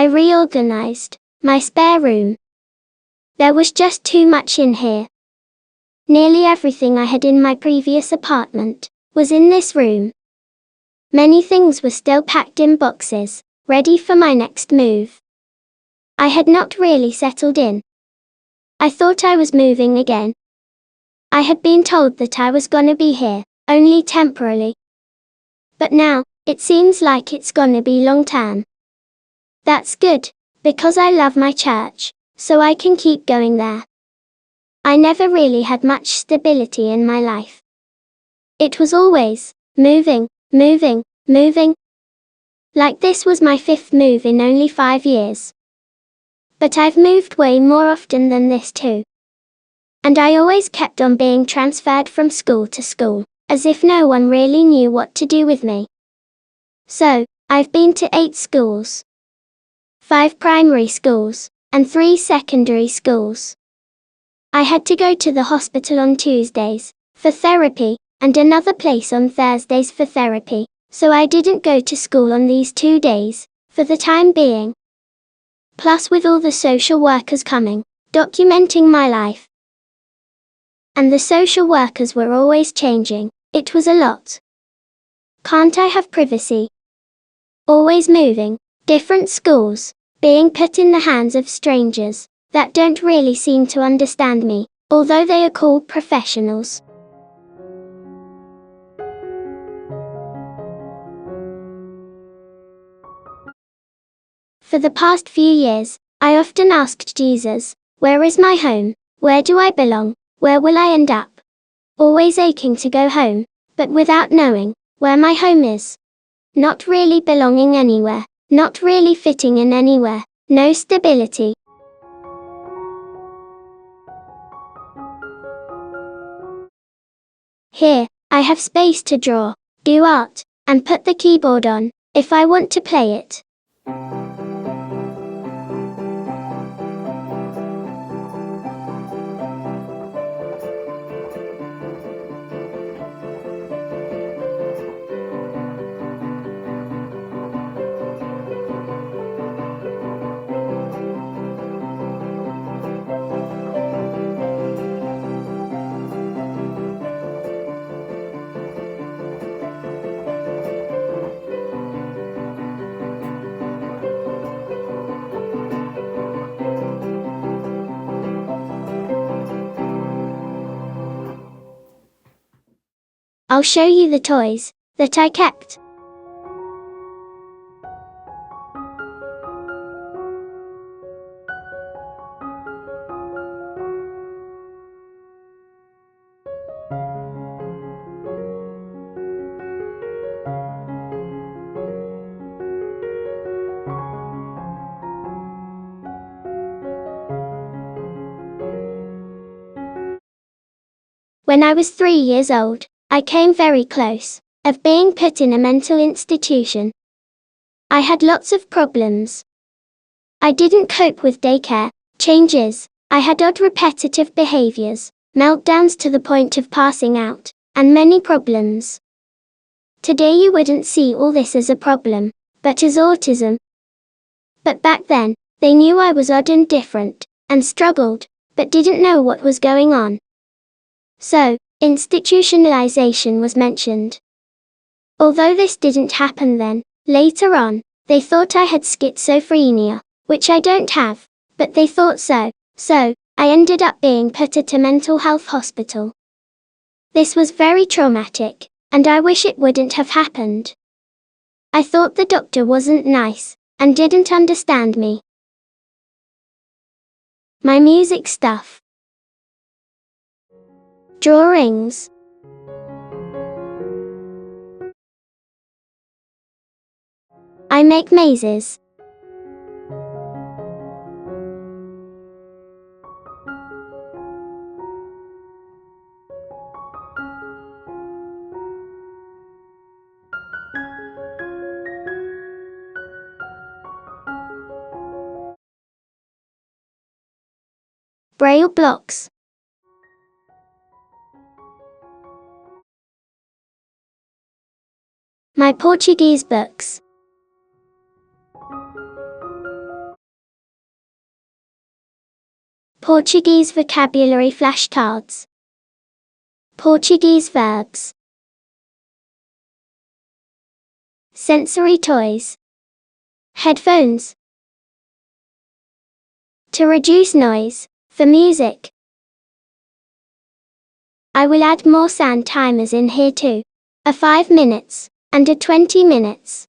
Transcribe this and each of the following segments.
reorganized my spare room. There was just too much in here. Nearly everything I had in my previous apartment was in this room. Many things were still packed in boxes, ready for my next move. I had not really settled in. I thought I was moving again. I had been told that I was gonna be here, only temporarily. But now, it seems like it's gonna be long term. That's good, because I love my church, so I can keep going there. I never really had much stability in my life. It was always moving, moving, moving. Like this was my 5th move in only 5 years. But I've moved way more often than this too. And I always kept on being transferred from school to school, as if no one really knew what to do with me. So, I've been to 8 schools. 5 primary schools, and 3 secondary schools. I had to go to the hospital on Tuesdays, for therapy, and another place on Thursdays for therapy, so I didn't go to school on these 2 days, for the time being. Plus with all the social workers coming, documenting my life. And the social workers were always changing, it was a lot. Can't I have privacy? Always moving, different schools, being put in the hands of strangers that don't really seem to understand me, although they are called professionals. For the past few years, I often asked Jesus, where is my home? Where do I belong? Where will I end up? Always aching to go home, but without knowing where my home is. Not really belonging anywhere, not really fitting in anywhere, no stability. Here, I have space to draw, do art, and put the keyboard on, if I want to play it. I'll show you the toys that I kept. When I was 3 years old, I came very close of being put in a mental institution. I had lots of problems. I didn't cope with daycare changes. I had odd repetitive behaviors, meltdowns to the point of passing out, and many problems. Today you wouldn't see all this as a problem, but as autism. But back then, they knew I was odd and different, and struggled, but didn't know what was going on. So, institutionalization was mentioned. Although this didn't happen then, later on, they thought I had schizophrenia, which I don't have, but they thought so, so I ended up being put at a mental health hospital. This was very traumatic, and I wish it wouldn't have happened. I thought the doctor wasn't nice, and didn't understand me. My music stuff. Drawings. I make mazes. Braille blocks. My Portuguese books. Portuguese vocabulary flashcards. Portuguese verbs. Sensory toys. Headphones. To reduce noise, for music. I will add more sound timers in here too. A 5 minutes, and a 20 minutes.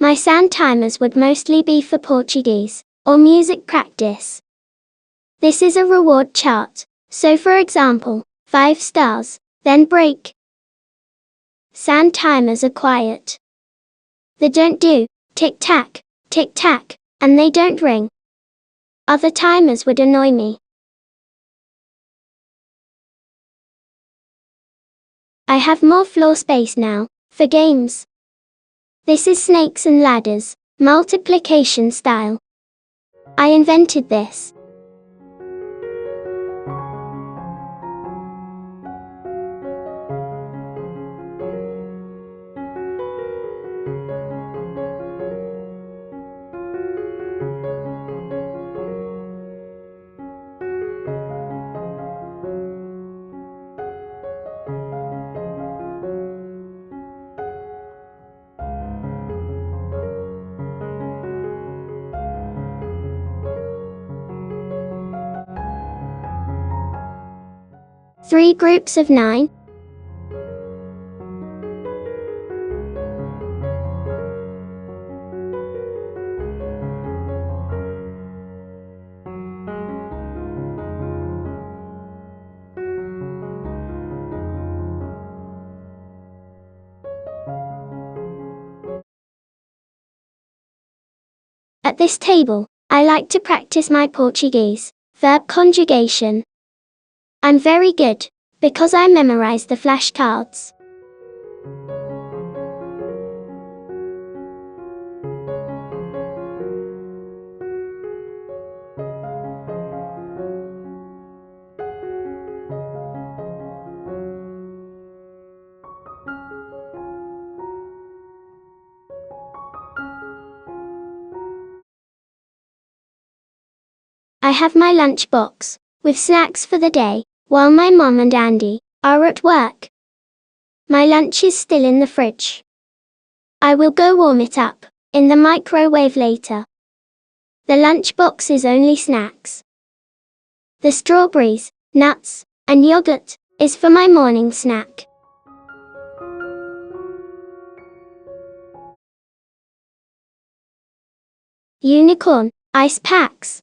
My sound timers would mostly be for Portuguese, or music practice. This is a reward chart, so for example, 5 stars, then break. Sound timers are quiet. They don't do tick-tack, and they don't ring. Other timers would annoy me. I have more floor space now, for games. This is snakes and ladders, multiplication style. I invented this. Three groups of 9. At this table, I like to practice my Portuguese verb conjugation. I'm very good, because I memorized the flashcards. I have my lunch box, with snacks for the day, while my mom and Andy are at work. My lunch is still in the fridge. I will go warm it up in the microwave later. The lunch box is only snacks. The strawberries, nuts, and yogurt is for my morning snack. Unicorn ice packs.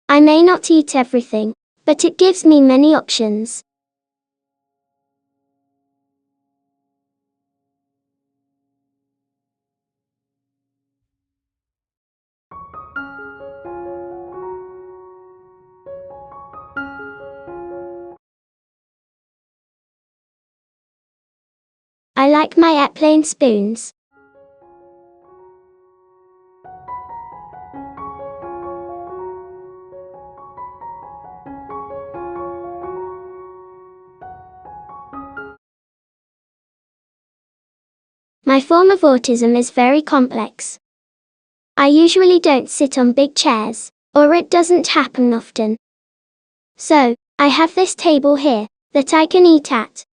I may not eat everything, but it gives me many options. I like my airplane spoons. My form of autism is very complex. I usually don't sit on big chairs, or it doesn't happen often. So, I have this table here, that I can eat at.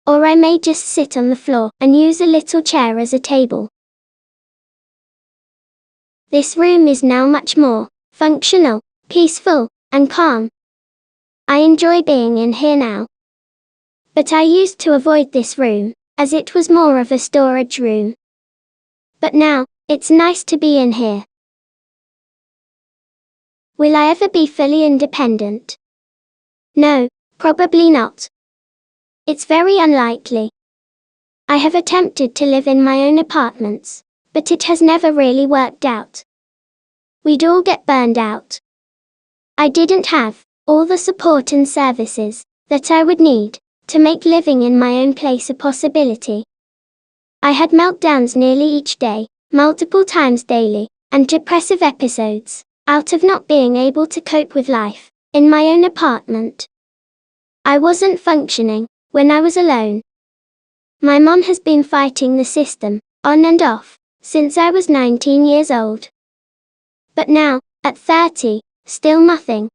Or I may just sit on the floor and use a little chair as a table. This room is now much more functional, peaceful, and calm. I enjoy being in here now. But I used to avoid this room, as it was more of a storage room. But now, it's nice to be in here. Will I ever be fully independent? No, probably not. It's very unlikely. I have attempted to live in my own apartments, but it has never really worked out. We'd all get burned out. I didn't have all the support and services that I would need to make living in my own place a possibility. I had meltdowns nearly each day, multiple times daily, and depressive episodes, out of not being able to cope with life in my own apartment. I wasn't functioning when I was alone. My mom has been fighting the system, on and off, since I was 19 years old. But now, at 30, still nothing.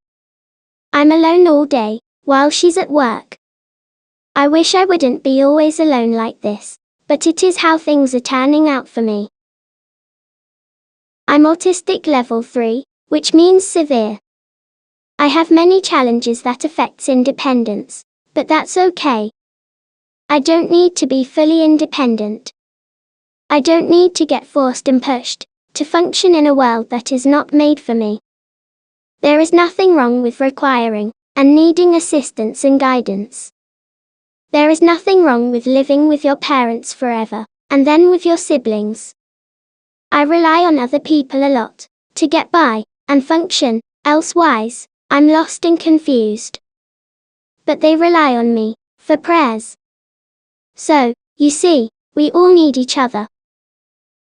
I'm alone all day, while she's at work. I wish I wouldn't be always alone like this, but it is how things are turning out for me. I'm autistic level 3, which means severe. I have many challenges that affects independence, but that's okay. I don't need to be fully independent. I don't need to get forced and pushed to function in a world that is not made for me. There is nothing wrong with requiring and needing assistance and guidance. There is nothing wrong with living with your parents forever, and then with your siblings. I rely on other people a lot to get by and function, elsewise, I'm lost and confused. But they rely on me for prayers. So, you see, we all need each other.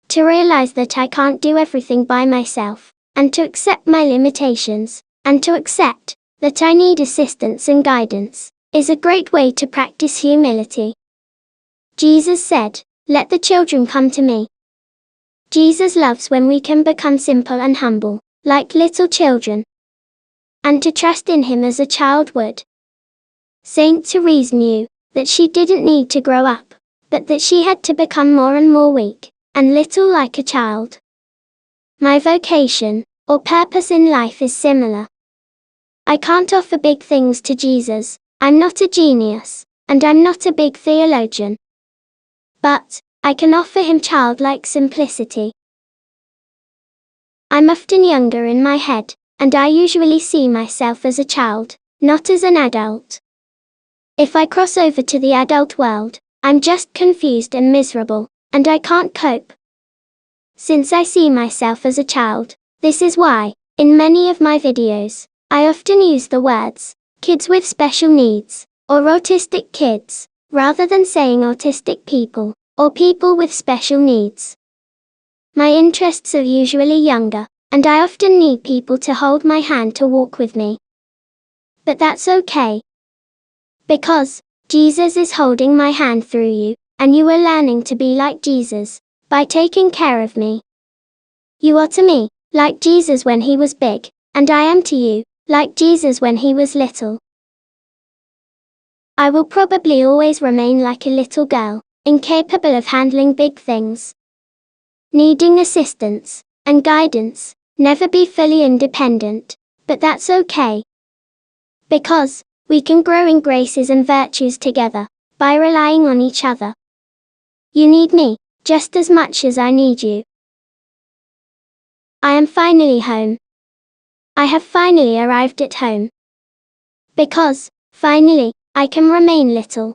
To realize that I can't do everything by myself, and to accept my limitations, and to accept that I need assistance and guidance, is a great way to practice humility. Jesus said, "Let the children come to me." Jesus loves when we can become simple and humble, like little children, and to trust in Him as a child would. Saint Therese knew that she didn't need to grow up, but that she had to become more and more weak and little like a child. My vocation, or purpose in life is similar. I can't offer big things to Jesus, I'm not a genius, and I'm not a big theologian. But I can offer Him childlike simplicity. I'm often younger in my head, and I usually see myself as a child, not as an adult. If I cross over to the adult world, I'm just confused and miserable, and I can't cope. Since I see myself as a child, this is why, in many of my videos, I often use the words, kids with special needs, or autistic kids, rather than saying autistic people, or people with special needs. My interests are usually younger, and I often need people to hold my hand to walk with me. But that's okay. Because Jesus is holding my hand through you, and you are learning to be like Jesus by taking care of me. You are to me like Jesus when He was big, and I am to you like Jesus when He was little. I will probably always remain like a little girl, incapable of handling big things, needing assistance and guidance, never be fully independent, but that's okay. Because we can grow in graces and virtues together by relying on each other. You need me just as much as I need you. I am finally home. I have finally arrived at home. Because, finally, I can remain little.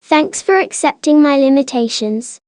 Thanks for accepting my limitations.